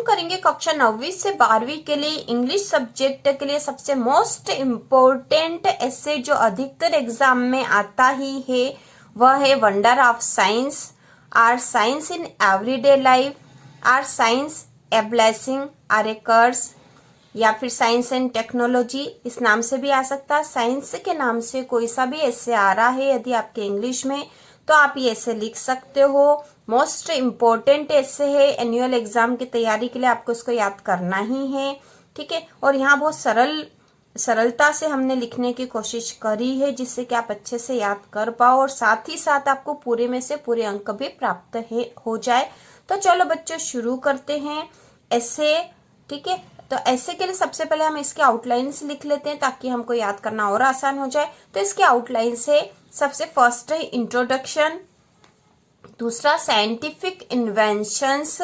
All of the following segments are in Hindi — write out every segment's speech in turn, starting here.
करेंगे कक्षा 9वीं से 12वीं के लिए इंग्लिश सब्जेक्ट के लिए सबसे मोस्ट इम्पोर्टेंट ऐसे जो अधिकतर एग्जाम में आता ही है वह है wonder of science, or science in everyday life, or science a blessing, or a curse, या फिर साइंस एंड टेक्नोलॉजी इस नाम से भी आ सकता है। साइंस के नाम से कोई सा भी ऐसे आ रहा है यदि आपके इंग्लिश में तो आप ये ऐसे लिख सकते हो। मोस्ट इम्पोर्टेंट ऐसे है, एनुअल एग्जाम की तैयारी के लिए आपको इसको याद करना ही है, ठीक है। और यहाँ बहुत सरलता से हमने लिखने की कोशिश करी है जिससे कि आप अच्छे से याद कर पाओ और साथ ही साथ आपको पूरे में से पूरे अंक भी प्राप्त हो जाए। तो चलो बच्चों शुरू करते हैं ऐसे, ठीक है। तो ऐसे के लिए सबसे पहले हम इसके आउटलाइंस लिख लेते हैं ताकि हमको याद करना और आसान हो जाए। तो इसके आउटलाइंस है, सबसे फर्स्ट है इंट्रोडक्शन, दूसरा साइंटिफिक इन्वेंशंस,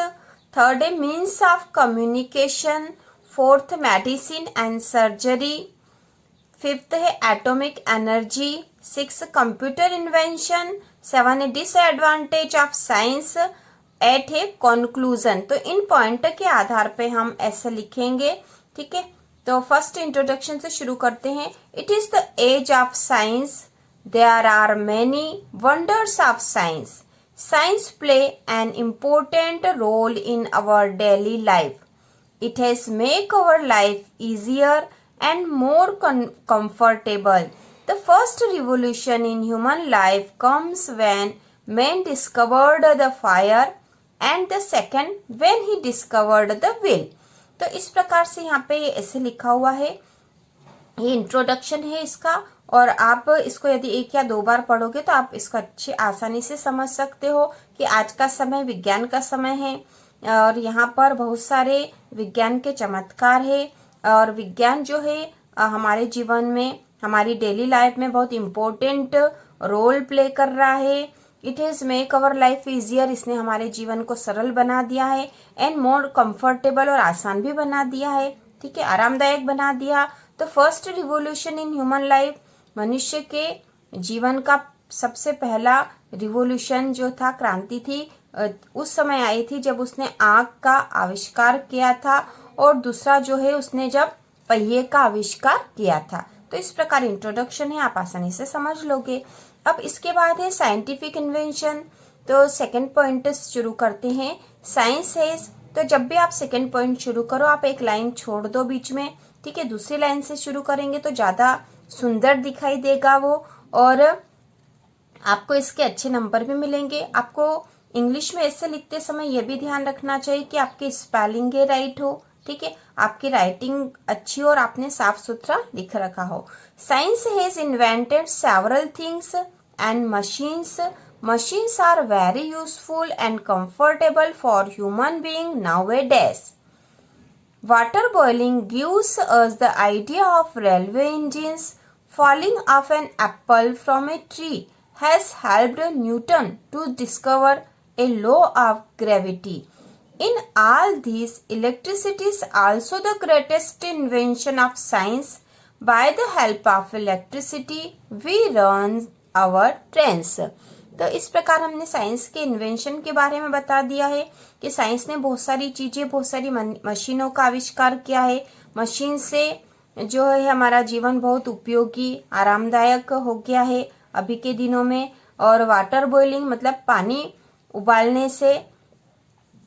थर्ड है means of communication, fourth medicine and surgery, fifth है atomic energy, six computer invention, seven है डिसएडवांटेज ऑफ साइंस, एट है कंक्लूजन। तो इन पॉइंट के आधार पे हम ऐसे लिखेंगे, ठीक है। तो फर्स्ट इंट्रोडक्शन से शुरू करते हैं। It is the age of science, there are many wonders of science, science play an important role in our daily life, it has make our life easier and more comfortable. The first revolution in human life comes when man discovered the fire and the second when he discovered the wheel. तो इस प्रकार से यहाँ पे ऐसे लिखा हुआ है, ये इंट्रोडक्शन है इसका। और आप इसको यदि एक या दो बार पढ़ोगे तो आप इसको अच्छी आसानी से समझ सकते हो कि आज का समय विज्ञान का समय है और यहाँ पर बहुत सारे विज्ञान के चमत्कार है और विज्ञान जो है हमारे जीवन में, हमारी डेली लाइफ में बहुत इम्पोर्टेंट रोल प्ले कर रहा है। It has make our life easier, इसने हमारे जीवन को सरल बना दिया है, एंड मोर कंफर्टेबल और आसान भी बना दिया है, ठीक है, आरामदायक बना दिया। तो first revolution in human life, मनुष्य के जीवन का सबसे पहला रिवोल्यूशन जो था, क्रांति थी, उस समय आई थी जब उसने आग का आविष्कार किया था और दूसरा जो है उसने जब पहिए का आविष्कार किया था। तो इस प्रकार इंट्रोडक्शन है, आप आसानी से समझ लोगे। अब इसके बाद है साइंटिफिक इन्वेंशन। तो सेकंड पॉइंट शुरू करते हैं, साइंस है। तो जब भी आप सेकंड पॉइंट शुरू करो आप एक लाइन छोड़ दो बीच में, ठीक है, दूसरी लाइन से शुरू करेंगे तो ज्यादा सुंदर दिखाई देगा वो और आपको इसके अच्छे नंबर भी मिलेंगे। आपको इंग्लिश में ऐसे लिखते समय यह भी ध्यान रखना चाहिए कि आपकी स्पेलिंग राइट हो, ठीक है, आपकी राइटिंग अच्छी हो और आपने साफ सुथरा लिख रखा हो। Science has invented several things and machines, machines are very useful and comfortable for human being nowadays. Water boiling gives us the idea of railway engines, falling of an apple from a tree has helped Newton to discover a law of gravity. In all these, electricity is also the greatest invention of science. By the help of electricity, we run our trains. तो इस प्रकार हमने साइंस के इन्वेंशन के बारे में बता दिया है कि साइंस ने बहुत सारी चीजें, बहुत सारी मशीनों का आविष्कार किया है। मशीन से जो है हमारा जीवन बहुत उपयोगी, आरामदायक हो गया है अभी के दिनों में। और वाटर बॉइलिंग मतलब पानी उबालने से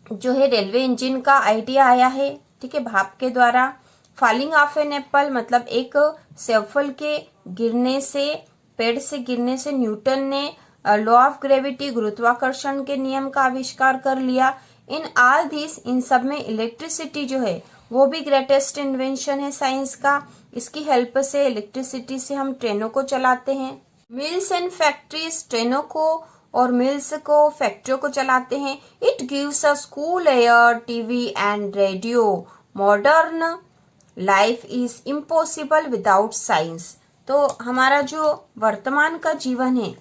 जो है रेलवे इंजन का आइडिया आया है, ठीक है, भाप के द्वारा। फॉलिंग ऑफ एन एप्पल मतलब एक सेवफल के गिरने से, पेड़ से गिरने से न्यूटन ने लॉ ऑफ ग्रेविटी, गुरुत्वाकर्षण के नियम का आविष्कार कर लिया। इन ऑल दिस, इन सब में इलेक्ट्रिसिटी जो है वो भी ग्रेटेस्ट इन्वेंशन है साइंस का। इसकी हेल्प से, इलेक्ट्रिसिटी से हम ट्रेनों को चलाते हैं। मिल्स एंड फैक्ट्रीज ट्रेनों को और मिल्स को, फैक्ट्रियों को चलाते हैं। It gives us cool air, TV and radio. Modern life is impossible without science. तो हमारा जो वर्तमान का जीवन है,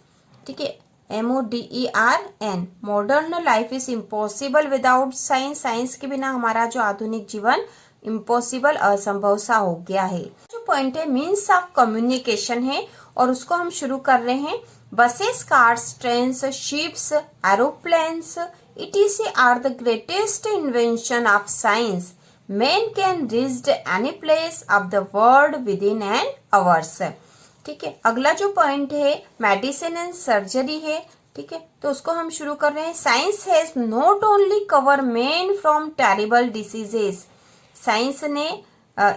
ठीक है, MODERN, modern life is impossible without science. Science के बिना हमारा जो आधुनिक जीवन इम्पॉसिबल, असंभव सा हो गया है। जो पॉइंट है मीन्स ऑफ कम्युनिकेशन है और उसको हम शुरू कर रहे हैं। Buses, cars, trains, ships, aeroplanes, etc are the greatest invention of science. Man can reach any place of the world within an hours. ठीक है, अगला जो पॉइंट है मेडिसिन एंड सर्जरी है। ठीक है, तो उसको हम शुरू कर रहे हैं। Science has not only cover man from terrible diseases. Science ने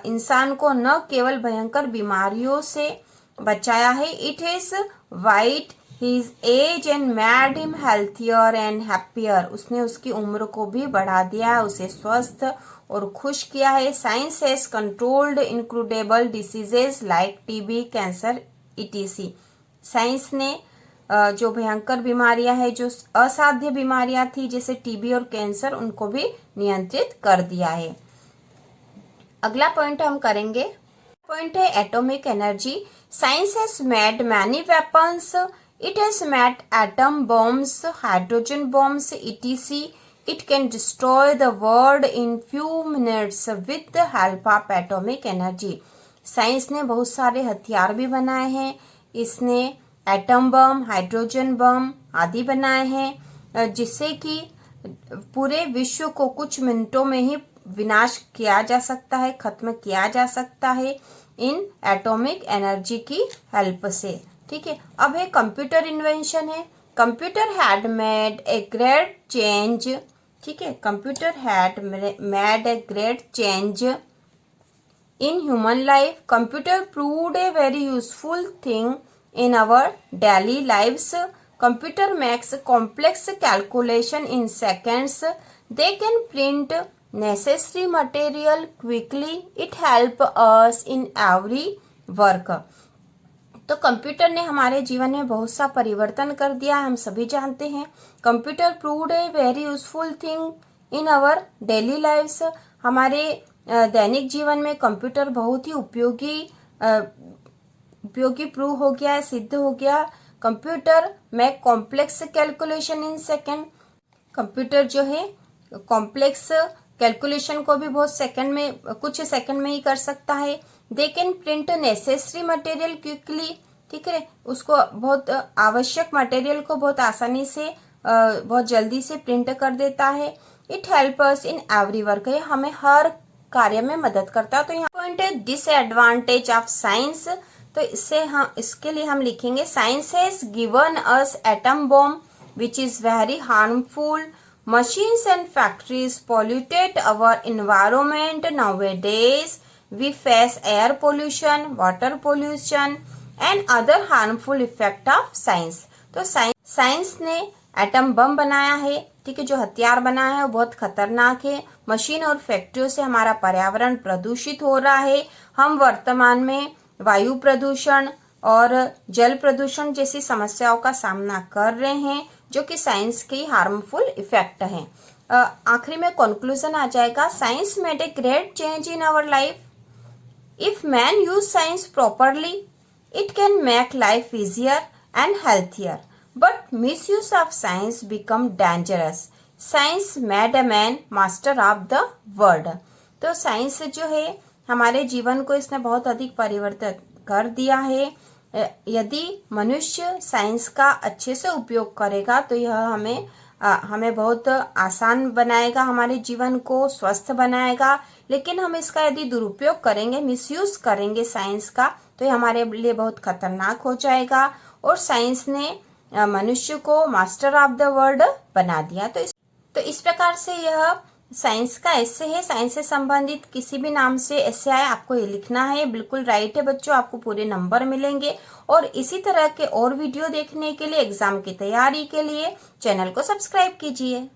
इंसान को न केवल भयंकर बीमारियों से बचाया है, it has white his age and made him healthier and happier. उसने उसकी उम्र को भी बढ़ा दिया है, उसे स्वस्थ और खुश किया है। Science has controlled incurable diseases like TB, cancer etc। Science ने जो भयंकर बीमारियां हैं, जो असाध्य बीमारियां थी जैसे टीबी और कैंसर, उनको भी नियंत्रित कर दिया है। अगला पॉइंट हम करेंगे, पॉइंट है atomic energy. Science has made many weapons, it has made atom bombs, hydrogen bombs etc। It can destroy the world in few minutes with the help of atomic energy. Science ने बहुत सारे हथियार भी बनाए हैं, इसने एटम बम, हाइड्रोजन बम आदि बनाए हैं, जिससे कि पूरे विश्व को कुछ मिनटों में ही विनाश किया जा सकता है, खत्म किया जा सकता है इन एटॉमिक एनर्जी की हेल्प से। ठीक है, अब है कंप्यूटर इन्वेंशन है। Computer had made a great change. ठीक है, computer had made a great change in human life. Computer proved a very useful thing in our daily lives. Computer makes complex calculation in seconds. They can print necessary material quickly. It help us in every work. तो कंप्यूटर ने हमारे जीवन में बहुत सा परिवर्तन कर दिया, हम सभी जानते हैं। Computer proved a very useful thing in our daily lives. हमारे दैनिक जीवन में कंप्यूटर बहुत ही उपयोगी प्रूव हो गया है, सिद्ध हो गया। कंप्यूटर में complex calculation in second. Computer जो है कॉम्प्लेक्स कैलकुलेशन को भी बहुत सेकंड में, कुछ सेकंड में ही कर सकता है। They can print necessary material quickly. ठीक है, उसको बहुत आवश्यक मटेरियल को बहुत आसानी से बहुत जल्दी से प्रिंट कर देता है। It help us in every work, ये हमें हर कार्य में मदद करता है। तो यहाँ पॉइंट है डिसएडवांटेज ऑफ साइंस। तो इसके लिए हम लिखेंगे science has given us atom bomb which is very harmful. Machines and factories polluted our environment nowadays. We face air pollution, water pollution and other harmful effect of science. तो साइंस ने एटम बम बनाया है। ठीक है, जो हथियार बनाया है वो बहुत खतरनाक है। मशीन और फैक्ट्रियों से हमारा पर्यावरण प्रदूषित हो रहा है। हम वर्तमान में वायु प्रदूषण और जल प्रदूषण जैसी समस्याओं का सामना कर रहे हैं, जो कि साइंस की हार्मफुल इफेक्ट हैं। आखिरी में कंक्लूजन आ जाएगा, science made a great change in our life. If man use science properly, it can make life easier and healthier, but misuse of science become dangerous. Science made a man master of the world. तो साइंस जो है हमारे जीवन को इसने बहुत अधिक परिवर्तित कर दिया है। यदि मनुष्य साइंस का अच्छे से उपयोग करेगा तो यह हमें बहुत आसान बनाएगा, हमारे जीवन को स्वस्थ बनाएगा। लेकिन हम इसका यदि दुरुपयोग करेंगे, मिसयूज करेंगे साइंस का, तो यह हमारे लिए बहुत खतरनाक हो जाएगा। और साइंस ने मनुष्य को मास्टर ऑफ द वर्ल्ड बना दिया। तो इस प्रकार से यह साइंस का एस्से है। साइंस से संबंधित किसी भी नाम से एस्से आए, आपको ये लिखना है। बिल्कुल राइट है बच्चों, आपको पूरे नंबर मिलेंगे। और इसी तरह के और वीडियो देखने के लिए, एग्जाम की तैयारी के लिए चैनल को सब्सक्राइब कीजिए।